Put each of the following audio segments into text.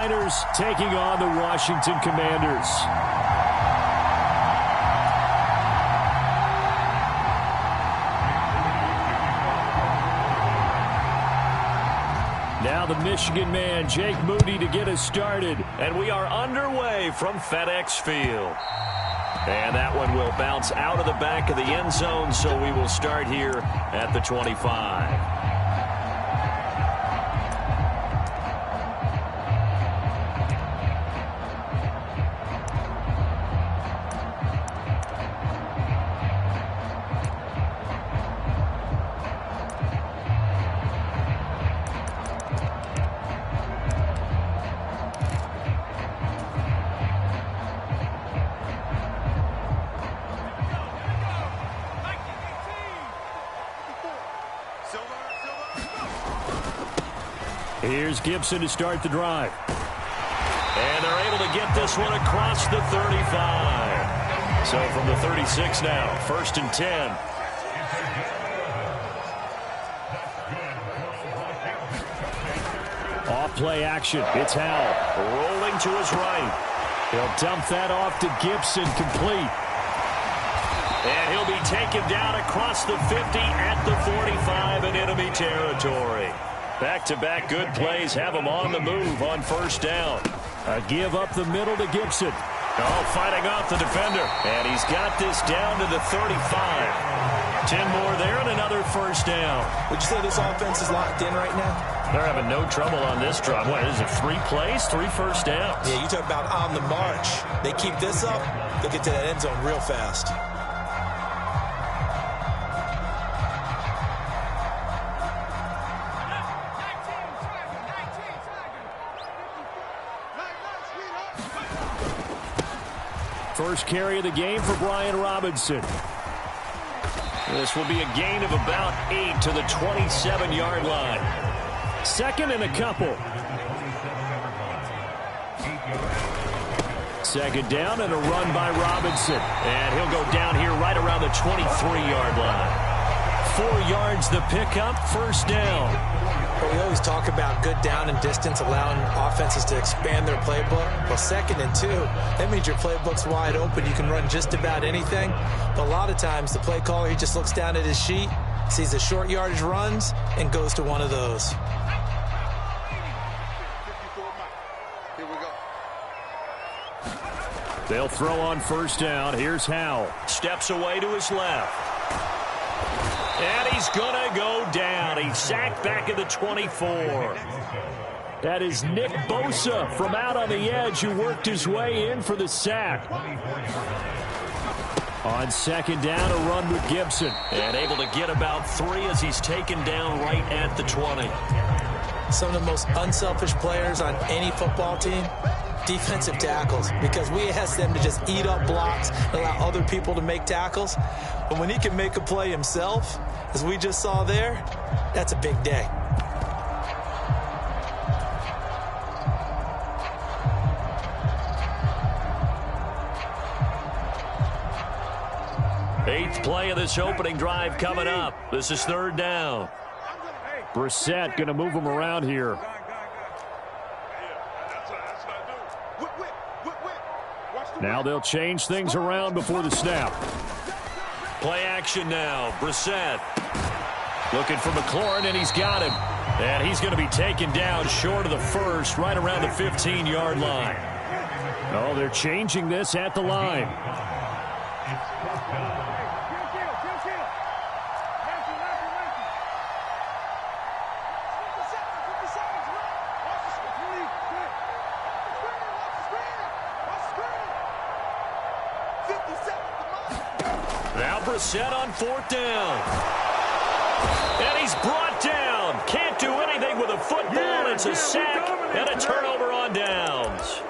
Taking on the Washington Commanders. Now the Michigan man, Jake Moody, to get us started. And we are underway from FedEx Field. And that one will bounce out of the back of the end zone, so we will start here at the 25. Here's Gibson to start the drive. And they're able to get this one across the 35. So from the 36 now, 1st and 10. Off play action. It's Howell rolling to his right. He'll dump that off to Gibson, complete. And he'll be taken down across the 50 at the 45 in enemy territory. Back-to-back good plays have him on the move on 1st down. A give up the middle to Gibson. Oh, fighting off the defender. And he's got this down to the 35. 10 more there and another 1st down. Would you say this offense is locked in right now? They're having no trouble on this drive. What is it, 3 plays, 3 first downs? Yeah, you talk about on the march. They keep this up, they'll get to that end zone real fast. First carry of the game for Brian Robinson. This will be a gain of about 8 to the 27-yard line. 2nd and a couple. 2nd down and a run by Robinson. And he'll go down here right around the 23-yard line. 4 yards the pickup, 1st down. Well, we always talk about good down and distance, allowing offenses to expand their playbook. Well, 2nd and 2, that means your playbook's wide open. You can run just about anything. But a lot of times, the play caller, he just looks down at his sheet, sees the short yardage runs, and goes to one of those. They'll throw on 1st down. Here's Howell. Steps away to his left. And he's going to go down. He's sacked back at the 24. That is Nick Bosa from out on the edge who worked his way in for the sack. On 2nd down, a run with Gibson. And able to get about 3 as he's taken down right at the 20. Some of the most unselfish players on any football team, defensive tackles, because we ask them to just eat up blocks and allow other people to make tackles. But when he can make a play himself, as we just saw there, that's a big day. Eighth play of this opening drive coming up. This is 3rd down. Brissett going to move him around here. Now they'll change things around before the snap. Play action now. Brissett looking for McLaurin, and he's got him. And he's going to be taken down short of the 1st, right around the 15-yard line. Oh, they're changing this at the line. Brissett on 4th down. And he's brought down. Can't do anything with a football. It's a sack and a turnover on downs.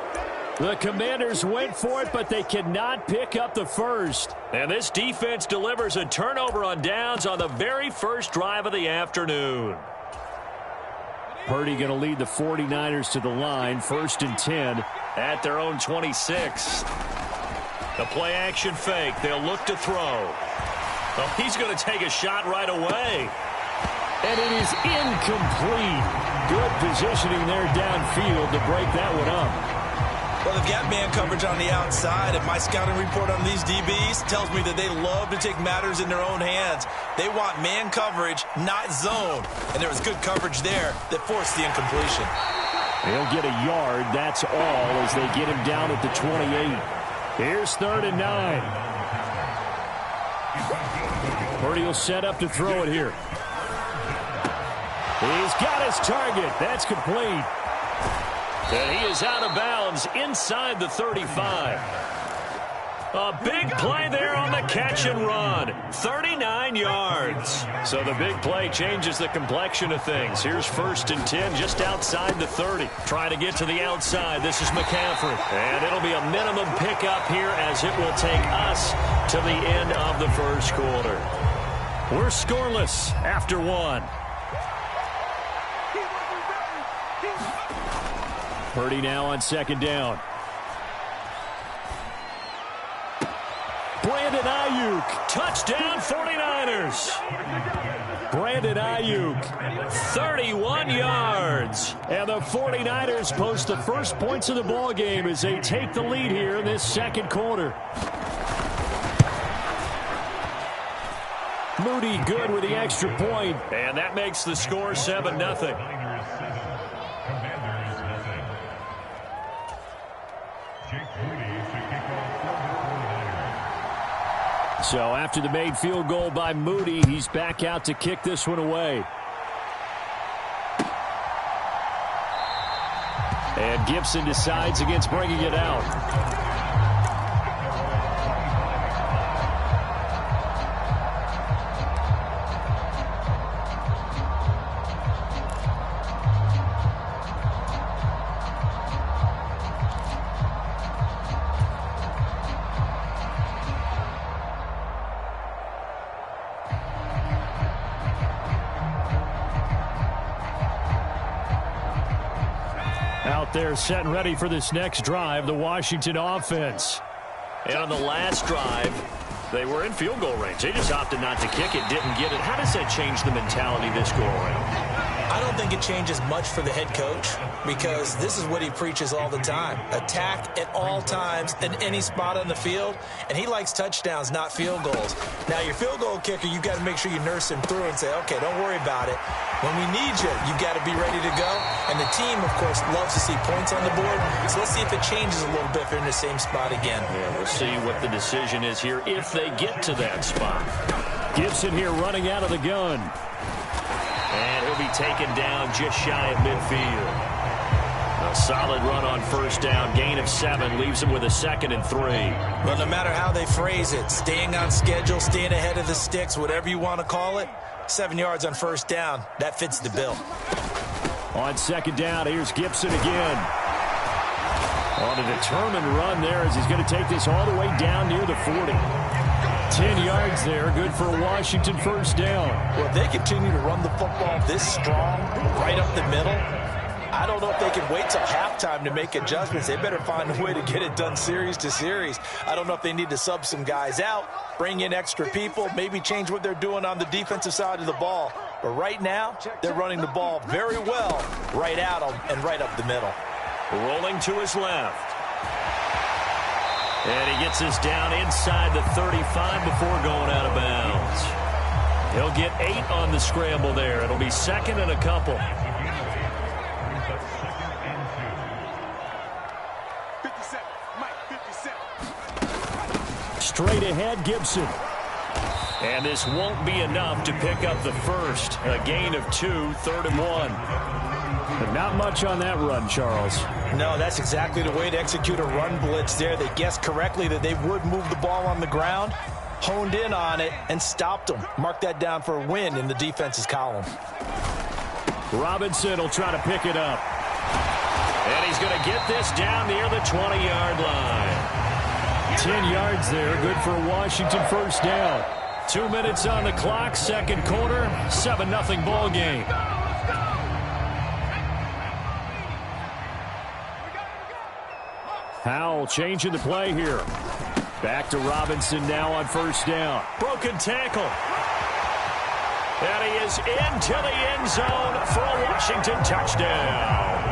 The Commanders went for it, but they cannot pick up the 1st. And this defense delivers a turnover on downs on the very first drive of the afternoon. Purdy going to lead the 49ers to the line. 1st and 10 at their own 26. The play action fake. They'll look to throw. Well, he's going to take a shot right away. And it is incomplete. Good positioning there downfield to break that one up. Well, they've got man coverage on the outside, and my scouting report on these DBs tells me that they love to take matters in their own hands. They want man coverage, not zone. And there was good coverage there that forced the incompletion. He'll get a yard, that's all, as they get him down at the 28. Here's 3rd and 9. Purdy will set up to throw it here. He's got his target. That's complete. And he is out of bounds inside the 35. A big play there on the catch and run. 39 yards. So the big play changes the complexion of things. Here's 1st and 10 just outside the 30. Trying to get to the outside. This is McCaffrey. And it'll be a minimum pickup here as it will take us to the end of the first quarter. We're scoreless after 1. Purdy now on 2nd down. Brandon Ayuk, touchdown 49ers. Brandon Ayuk, 31 yards. And the 49ers post the first points of the ball game as they take the lead here in this second quarter. Moody good with the extra point, and that makes the score 7-0. So after the made field goal by Moody, he's back out to kick this one away. And Gibson decides against bringing it out. They're set and ready for this next drive, the Washington offense. And on the last drive, they were in field goal range. They just opted not to kick it, didn't get it. How does that change the mentality this go around? I don't think it changes much for the head coach because this is what he preaches all the time. Attack at all times in any spot on the field, and he likes touchdowns, not field goals. Now, your field goal kicker, you've got to make sure you nurse him through and say, okay, don't worry about it. When we need you, you've got to be ready to go. And the team, of course, loves to see points on the board. So let's see if it changes a little bit if they're in the same spot again. Yeah, we'll see what the decision is here if they get to that spot. Gibson here running out of the gun. And he'll be taken down just shy of midfield. A solid run on 1st down. Gain of 7 leaves him with a 2nd and 3. Well, no matter how they phrase it, staying on schedule, staying ahead of the sticks, whatever you want to call it, 7 yards on 1st down, that fits the bill. On 2nd down, here's Gibson again. On a determined run there as he's going to take this all the way down near the 40. 10 yards there, good for a Washington 1st down. Well, if they continue to run the football this strong, right up the middle, I don't know if they can wait till halftime to make adjustments. They better find a way to get it done series to series. I don't know if they need to sub some guys out, bring in extra people, maybe change what they're doing on the defensive side of the ball. But right now, they're running the ball very well right at them and right up the middle. Rolling to his left. And he gets this down inside the 35 before going out of bounds. He'll get 8 on the scramble there. It'll be 2nd and a couple. Straight ahead, Gibson. And this won't be enough to pick up the first. A gain of 2, 3rd and 1. But not much on that run, Charles. No, that's exactly the way to execute a run blitz there. They guessed correctly that they would move the ball on the ground, honed in on it, and stopped them. Mark that down for a win in the defense's column. Robinson will try to pick it up. And he's going to get this down near the 20-yard line. 10 yards there, good for a Washington 1st down. 2 minutes on the clock, 2nd quarter, 7-0 ball game. Howell changing the play here. Back to Robinson now on 1st down. Broken tackle. And he is into the end zone for a Washington touchdown.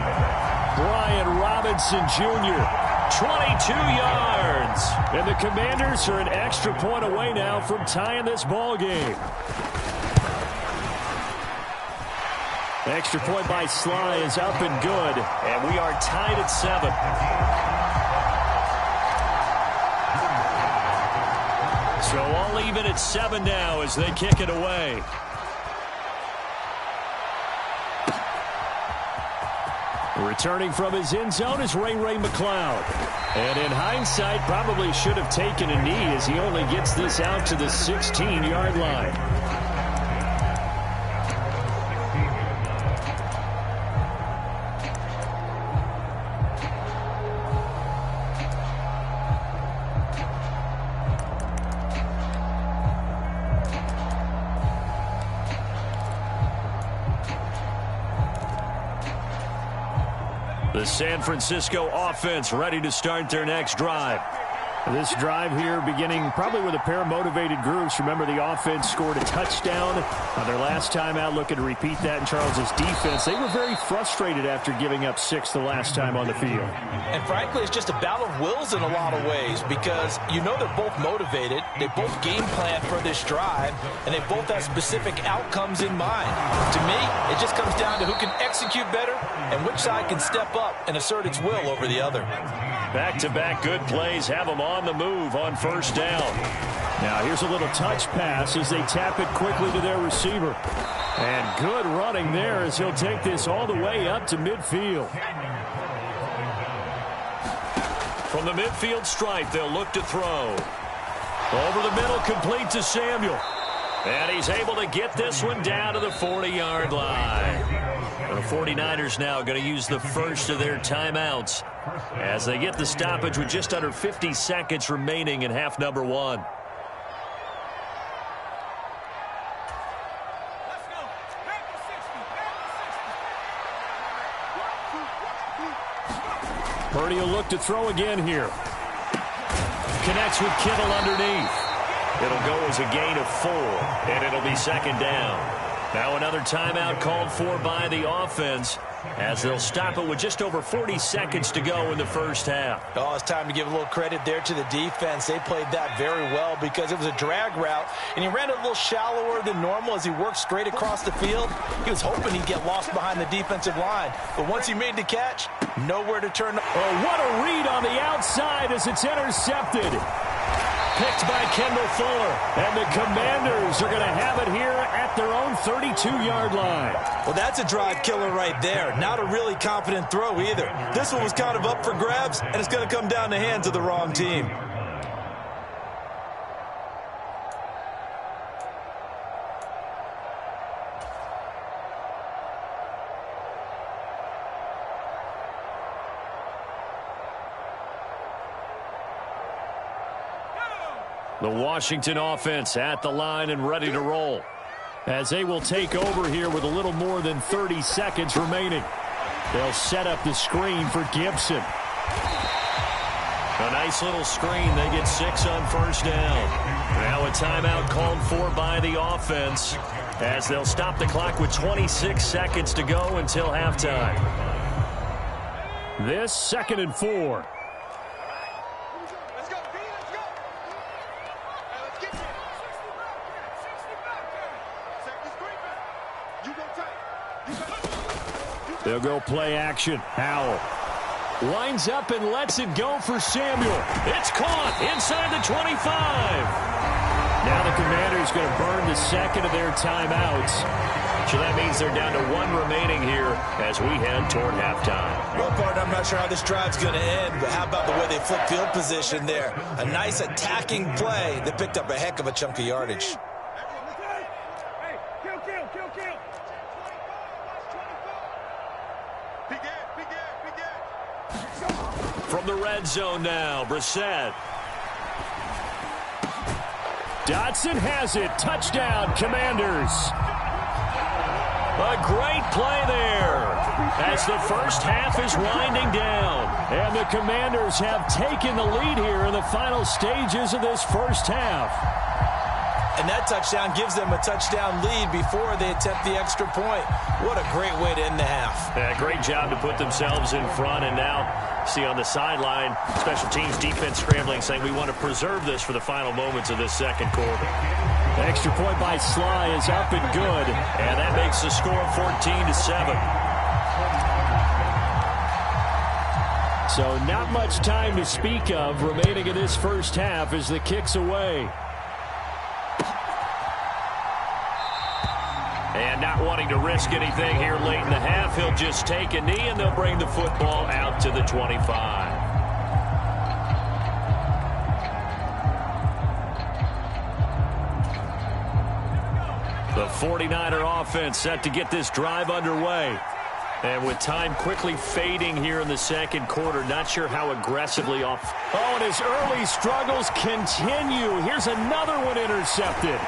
Brian Robinson Jr., 22 yards. And the Commanders are an extra point away now from tying this ball game. The extra point by Sly is up and good, and we are tied at 7. So all even at 7 now as they kick it away. Returning from his end zone is Ray McCloud. And in hindsight, probably should have taken a knee as he only gets this out to the 16-yard line. The San Francisco offense ready to start their next drive. This drive here beginning probably with a pair of motivated groups. Remember, the offense scored a touchdown on their last time out, looking to repeat that in Charles's defense. They were very frustrated after giving up 6 the last time on the field. And frankly, it's just a battle of wills in a lot of ways because you know they're both motivated. They both game plan for this drive, and they both have specific outcomes in mind. To me, it just comes down to who can execute better and which side can step up and assert its will over the other. Back-to-back good plays have them on the move on first down. Now here's a little touch pass as they tap it quickly to their receiver. And good running there as he'll take this all the way up to midfield. From the midfield stripe, they'll look to throw. Over the middle, complete to Samuel. And he's able to get this one down to the 40-yard line. The 49ers now going to use the first of their timeouts as they get the stoppage with just under 50 seconds remaining in half number 1. Purdy will look to throw again here. Connects with Kittle underneath. It'll go as a gain of 4, and it'll be second down. Now another timeout called for by the offense as they'll stop it with just over 40 seconds to go in the first half. Oh, it's time to give a little credit there to the defense. They played that very well because it was a drag route, and he ran it a little shallower than normal as he worked straight across the field. He was hoping he'd get lost behind the defensive line, but once he made the catch, nowhere to turn. Oh, what a read on the outside as it's intercepted. Picked by Kendall Fuller, and the Commanders are going to have it here at their own 32-yard line. Well, that's a drive killer right there. Not a really confident throw either. This one was kind of up for grabs, and it's going to come down the hands of the wrong team. The Washington offense at the line and ready to roll as they will take over here with a little more than 30 seconds remaining. They'll set up the screen for Gibson. A nice little screen. They get 6 on first down. Now a timeout called for by the offense as they'll stop the clock with 26 seconds to go until halftime. This 2nd and 4. They'll go play action. Howell lines up and lets it go for Samuel. It's caught inside the 25. Now the Commanders going to burn the second of their timeouts. So that means they're down to 1 remaining here as we head toward halftime. Well, partner, I'm not sure how this drive's going to end, but how about the way they flip field position there? A nice attacking play that picked up a heck of a chunk of yardage. From the red zone now, Brissett. Dotson has it. Touchdown, Commanders. A great play there as the first half is winding down. And the Commanders have taken the lead here in the final stages of this first half. And that touchdown gives them a touchdown lead before they attempt the extra point. What a great way to end the half. Yeah, great job to put themselves in front. And now, see on the sideline, special teams defense scrambling, saying we want to preserve this for the final moments of this second quarter. The extra point by Sly is up and good. And that makes the score 14-7. So not much time to speak of remaining in this first half as the kick's away. And not wanting to risk anything here late in the half, he'll just take a knee and they'll bring the football out to the 25. The 49er offense set to get this drive underway. And with time quickly fading here in the second quarter, not sure how aggressively off. Oh, and his early struggles continue. Here's another one intercepted.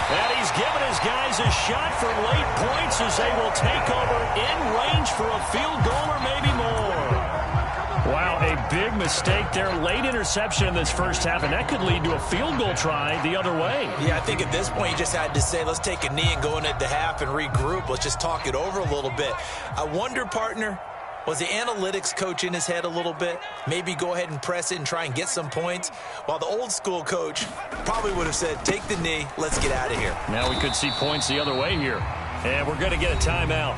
And he's given his guys a shot for late points as they will take over in range for a field goal or maybe more. Wow, a big mistake there. Late interception in this first half, and that could lead to a field goal try the other way. Yeah, I think at this point you just had to say, let's take a knee and go into the half and regroup. Let's just talk it over a little bit. I wonder, partner, was the analytics coach in his head a little bit? Maybe go ahead and press it and try and get some points? While the old school coach probably would have said, take the knee, let's get out of here. Now we could see points the other way here. And we're going to get a timeout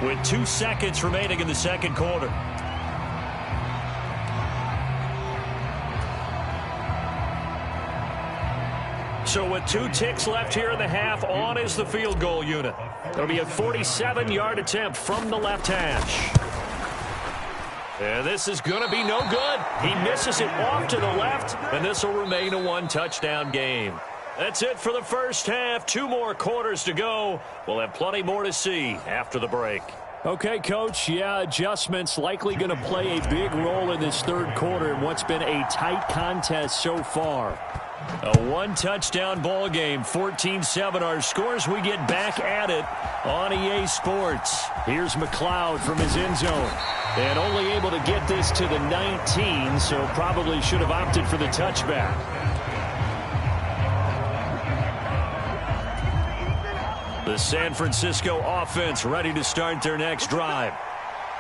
with 2 seconds remaining in the second quarter. So with 2 ticks left here in the half, on is the field goal unit. It'll be a 47-yard attempt from the left hash. And this is going to be no good. He misses it off to the left, and this will remain a 1-touchdown game. That's it for the first half. 2 more quarters to go. We'll have plenty more to see after the break. Okay, Coach, yeah, adjustments likely going to play a big role in this third quarter in what's been a tight contest so far. A 1-touchdown ball game, 14-7 our scores. We get back at it on EA Sports. Here's McLeod from his end zone. And only able to get this to the 19, so probably should have opted for the touchback. The San Francisco offense ready to start their next drive.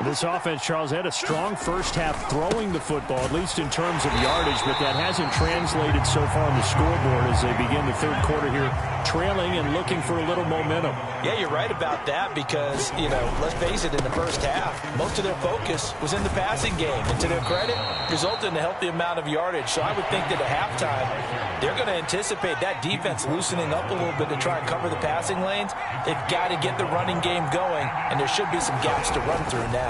This offense, Charles, had a strong first half throwing the football, at least in terms of yardage, but that hasn't translated so far on the scoreboard as they begin the third quarter here, trailing and looking for a little momentum. Yeah, you're right about that because, you know, let's face it, in the first half, most of their focus was in the passing game. And to their credit, resulted in a healthy amount of yardage. So I would think that at halftime, they're going to anticipate that defense loosening up a little bit to try and cover the passing lanes. They've got to get the running game going, and there should be some gaps to run through now.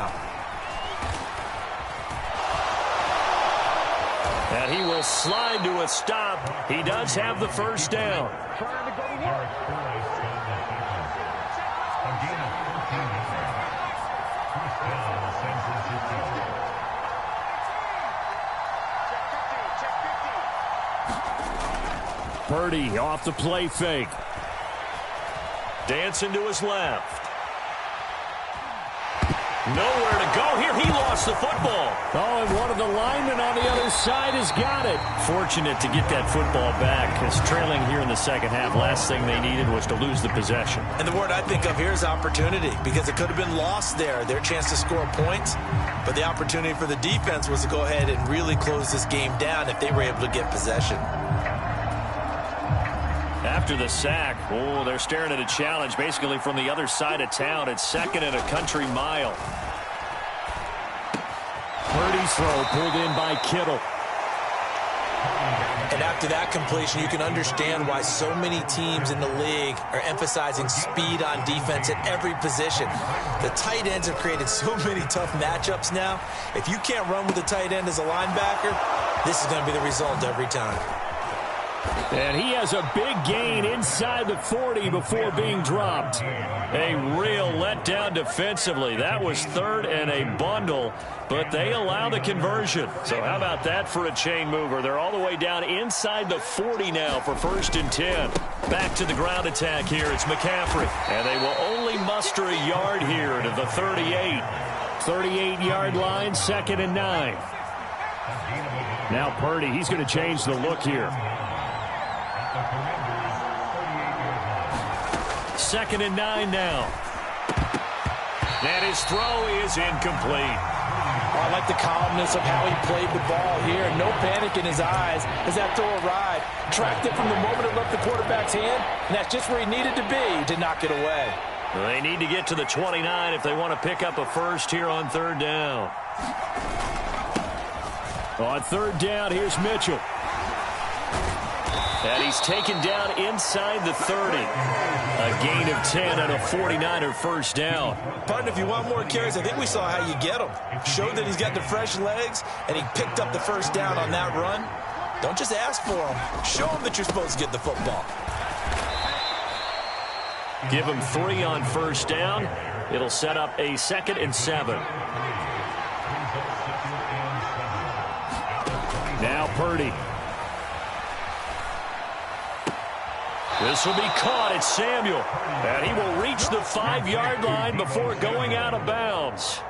And he will slide to a stop. He does have the first down. Purdy off the play fake. Dancing to his left. Nowhere to go here. He lost the football. Oh, and one of the linemen on the other side has got it. Fortunate to get that football back. It's trailing here in the second half. Last thing they needed was to lose the possession. And the word I think of here is opportunity, because it could have been lost there, their chance to score points. But the opportunity for the defense was to go ahead and really close this game down if they were able to get possession. After the sack, oh, they're staring at a challenge basically from the other side of town. It's 2nd and a country mile. Purdy's throw pulled in by Kittle. And after that completion, you can understand why so many teams in the league are emphasizing speed on defense at every position. The tight ends have created so many tough matchups now. If you can't run with the tight end as a linebacker, this is going to be the result every time. And he has a big gain inside the 40 before being dropped. A real letdown defensively. That was 3rd and a bundle, but they allow the conversion. So how about that for a chain mover? They're all the way down inside the 40 now for 1st and 10. Back to the ground attack here. It's McCaffrey. And they will only muster a yard here to the 38. 38-yard line, 2nd and 9. Now Purdy, he's going to change the look here. 2nd and 9 now. And his throw is incomplete. Oh, I like the calmness of how he played the ball here. No panic in his eyes as that throw arrived. Tracked it from the moment it left the quarterback's hand, and that's just where he needed to be to knock it away. They need to get to the 29 if they want to pick up a first here on 3rd down. On 3rd down, here's Mitchell. And he's taken down inside the 30. A gain of 10 and a 49er first down. Partner, if you want more carries, I think we saw how you get them. Showed that he's got the fresh legs, and he picked up the first down on that run. Don't just ask for them. Show them that you're supposed to get the football. Give him 3 on first down. It'll set up a 2nd and 7. Now Purdy. This will be caught at Samuel. And he will reach the 5-yard line before going out of bounds.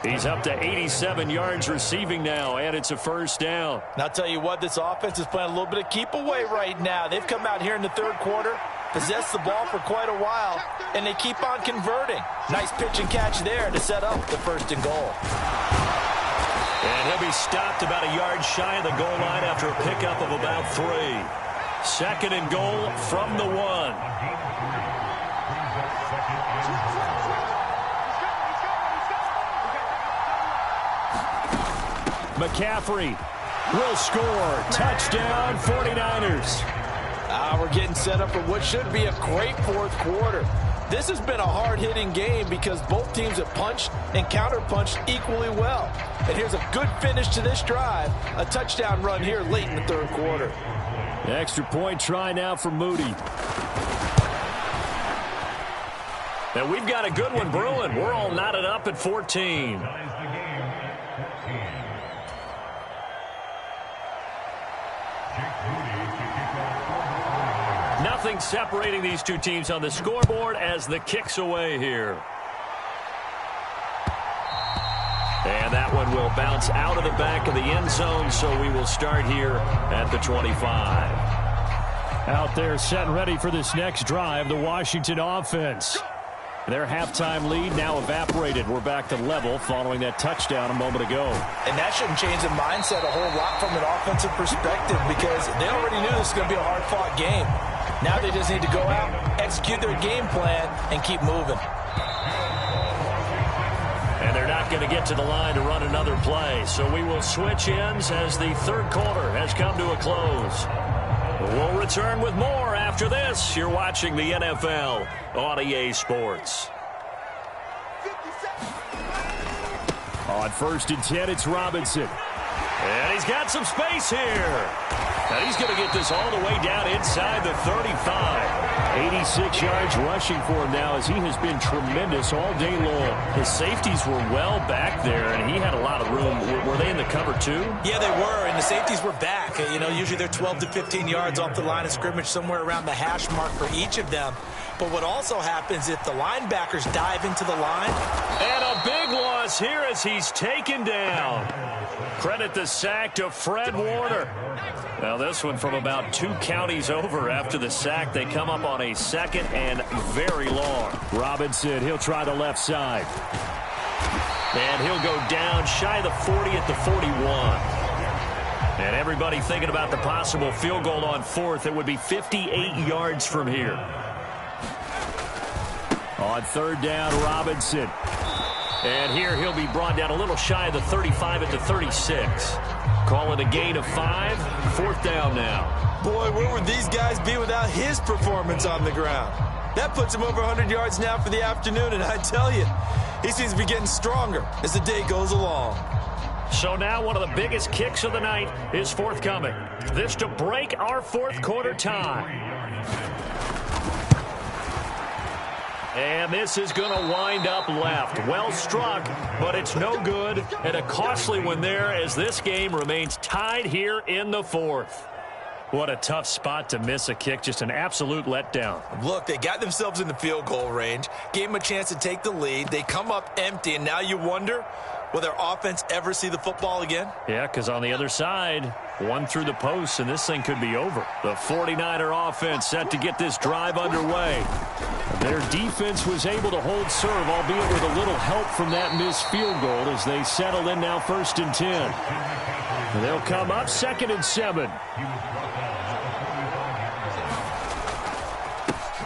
He's up to 87 yards receiving now, and it's a first down. And I'll tell you what, this offense is playing a little bit of keep away right now. They've come out here in the 3rd quarter, possessed the ball for quite a while, and they keep on converting. Nice pitch and catch there to set up the 1st and goal. And he'll be stopped about a yard shy of the goal line after a pickup of about 3. 2nd and goal from the 1. McCaffrey will score. Touchdown, 49ers. We're getting set up for what should be a great 4th quarter. This has been a hard-hitting game because both teams have punched and counter-punched equally well. And here's a good finish to this drive. A touchdown run here late in the 3rd quarter. The extra point try now for Moody. And we've got a good one brewing. We're all knotted up at 14. Nothing separating these two teams on the scoreboard as the kick's away here. And that one will bounce out of the back of the end zone, so we will start here at the 25. Out there set and ready for this next drive, the Washington offense. Their halftime lead now evaporated. We're back to level following that touchdown a moment ago. And that shouldn't change the mindset a whole lot from an offensive perspective because they already knew this was going to be a hard-fought game. Now they just need to go out, execute their game plan, and keep moving. And they're not going to get to the line to run another play. So we will switch ends as the 3rd quarter has come to a close. We'll return with more after this. You're watching the NFL on EA Sports. On 1st and 10, it's Robinson. And he's got some space here. And he's going to get this all the way down inside the 35. 86 yards rushing for him now as he has been tremendous all day long. His safeties were well back there, and he had a lot of room. Were they in the cover too? Yeah, they were, and the safeties were back. You know, usually they're 12 to 15 yards off the line of scrimmage, somewhere around the hash mark for each of them. But what also happens if the linebackers dive into the line. And a big loss here as he's taken down. Credit the sack to Fred Warner. Now this one from about 2 counties over after the sack. They come up on a 2nd and very long. Robinson, he'll try the left side. And he'll go down shy of the 40 at the 41. And everybody thinking about the possible field goal on 4th. It would be 58 yards from here. On 3rd down, Robinson. And here he'll be brought down a little shy of the 35 at the 36. Call it a gain of 5. 4th down now. Boy, where would these guys be without his performance on the ground? That puts him over 100 yards now for the afternoon, and I tell you, he seems to be getting stronger as the day goes along. So now one of the biggest kicks of the night is forthcoming. This to break our 4th quarter tie. And this is going to wind up left. Well struck, but it's no good. And a costly one there as this game remains tied here in the 4th. What a tough spot to miss a kick. Just an absolute letdown. Look, they got themselves in the field goal range, gave them a chance to take the lead. They come up empty, and now you wonder, Will their offense ever see the football again? Yeah, because on the other side, one through the post, and this thing could be over. The 49er offense set to get this drive underway. Their defense was able to hold serve, albeit with a little help from that missed field goal as they settle in now 1st and 10. They'll come up 2nd and 7.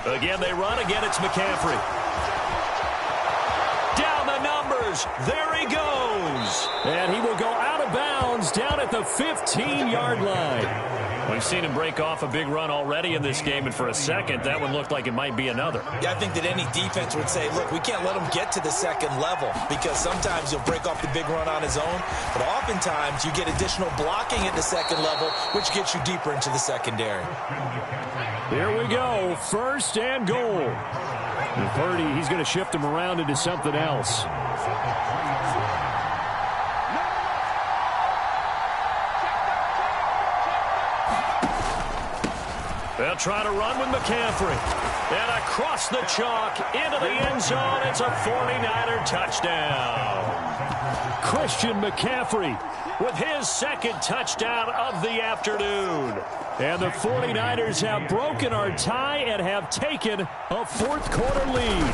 Again, they run. Again, it's McCaffrey. Down the numbers. There he goes. And he will go out of bounds down at the 15-yard line. We've seen him break off a big run already in this game, and for a second, that one looked like it might be another. Yeah, I think that any defense would say, look, we can't let him get to the second level because sometimes he'll break off the big run on his own, but oftentimes you get additional blocking at the second level, which gets you deeper into the secondary. Here we go, 1st and goal. And Purdy, he's going to shift him around into something else. They'll try to run with McCaffrey. And across the chalk into the end zone. It's a 49er touchdown. Christian McCaffrey with his 2nd touchdown of the afternoon. And the 49ers have broken our tie and have taken a 4th quarter lead.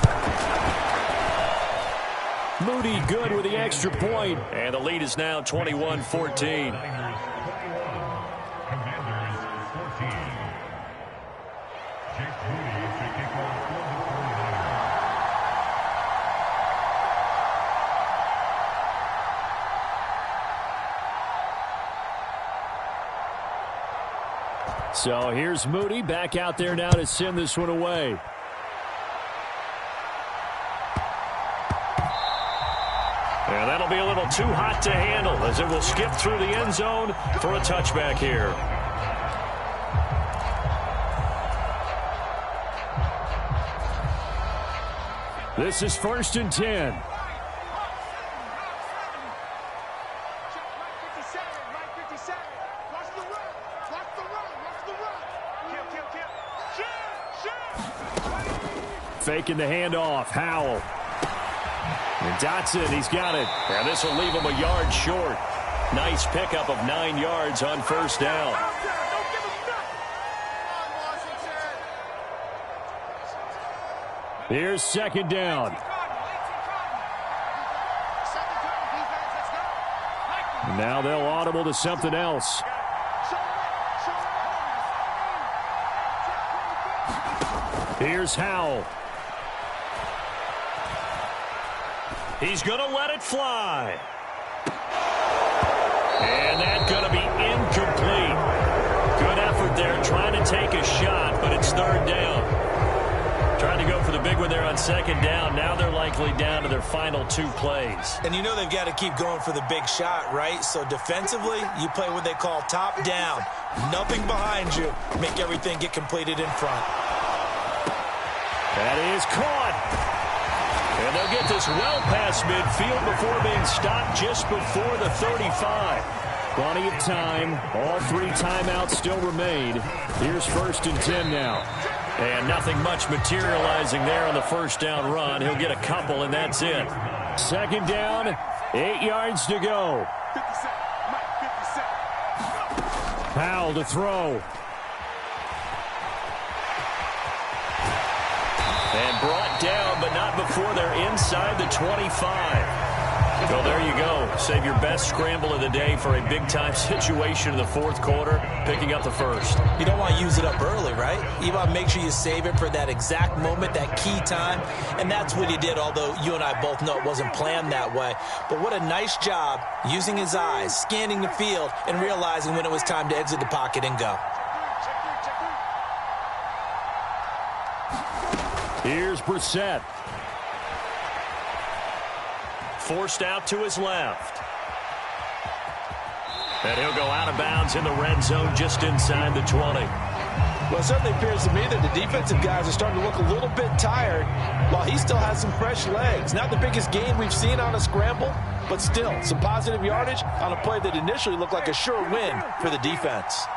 Moody good with the extra point. And the lead is now 21-14. So here's Moody back out there now to send this one away. And that'll be a little too hot to handle as it will skip through the end zone for a touchback here. This is 1st and 10. Faking the handoff. Howell. And Dotson, he's got it. And this will leave him a yard short. Nice pickup of 9 yards on 1st down. Here's 2nd down. Now they'll audible to something else. Here's Howell. He's going to let it fly. And that's going to be incomplete. Good effort there trying to take a shot, but it's 3rd down. Trying to go for the big one there on 2nd down. Now they're likely down to their final 2 plays. And you know they've got to keep going for the big shot, right? So defensively, you play what they call top down. Nothing behind you. Make everything get completed in front. That is caught. And they'll get this well past midfield before being stopped just before the 35. Plenty of time. All 3 timeouts still remain. Here's 1st and 10 now. And nothing much materializing there on the 1st down run. He'll get a couple, and that's it. 2nd down, 8 yards to go. Powell to throw. And brought down, but not before they're inside the 25. Well, there you go. Save your best scramble of the day for a big-time situation in the 4th quarter, picking up the 1st. You don't want to use it up early, right? You want to make sure you save it for that exact moment, that key time. And that's what he did, although you and I both know it wasn't planned that way. But what a nice job using his eyes, scanning the field, and realizing when it was time to exit the pocket and go. Here's Brissett. Forced out to his left. And he'll go out of bounds in the red zone just inside the 20. Well, it certainly appears to me that the defensive guys are starting to look a little bit tired while he still has some fresh legs. Not the biggest gain we've seen on a scramble, but still some positive yardage on a play that initially looked like a sure win for the defense.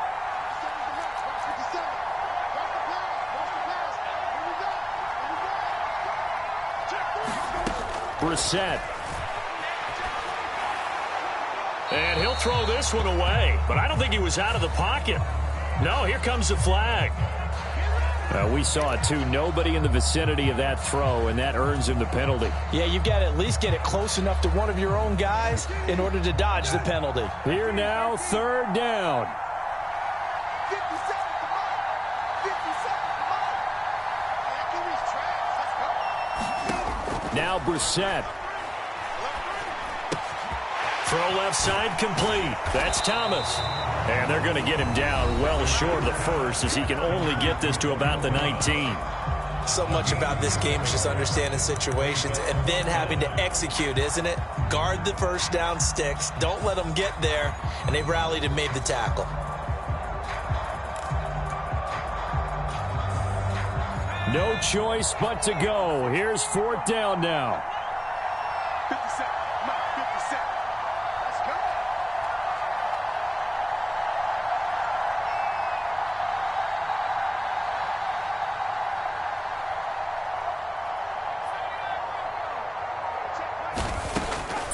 Brissett. And he'll throw this one away, but I don't think he was out of the pocket. No, here comes the flag. We saw it, too. Nobody in the vicinity of that throw, and that earns him the penalty. Yeah, you've got to at least get it close enough to one of your own guys in order to dodge the penalty. Here now, third down. 50 seconds, come on. 50 seconds, come on. Let's go. Now Brissett. Throw left side complete. That's Thomas. And they're going to get him down well short of the first as he can only get this to about the 19. So much about this game is just understanding situations and then having to execute, isn't it? Guard the first down sticks. Don't let them get there. And they rallied and made the tackle. No choice but to go. Here's fourth down now. 50 seconds, come on, 50 seconds. Let's go.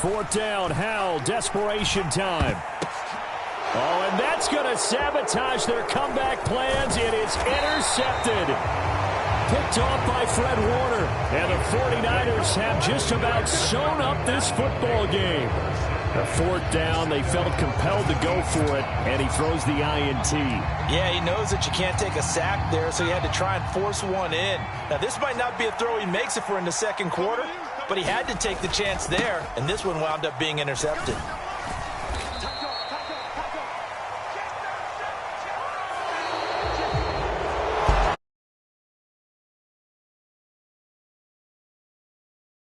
Fourth down, Howell, desperation time. Oh, and that's going to sabotage their comeback plans. It is intercepted. Picked off by Fred Warner. And the 49ers have just about sewn up this football game. A fourth down, they felt compelled to go for it, and he throws the INT. Yeah, he knows that you can't take a sack there, so he had to try and force one in. Now, this might not be a throw he makes if we're in the second quarter, but he had to take the chance there, and this one wound up being intercepted.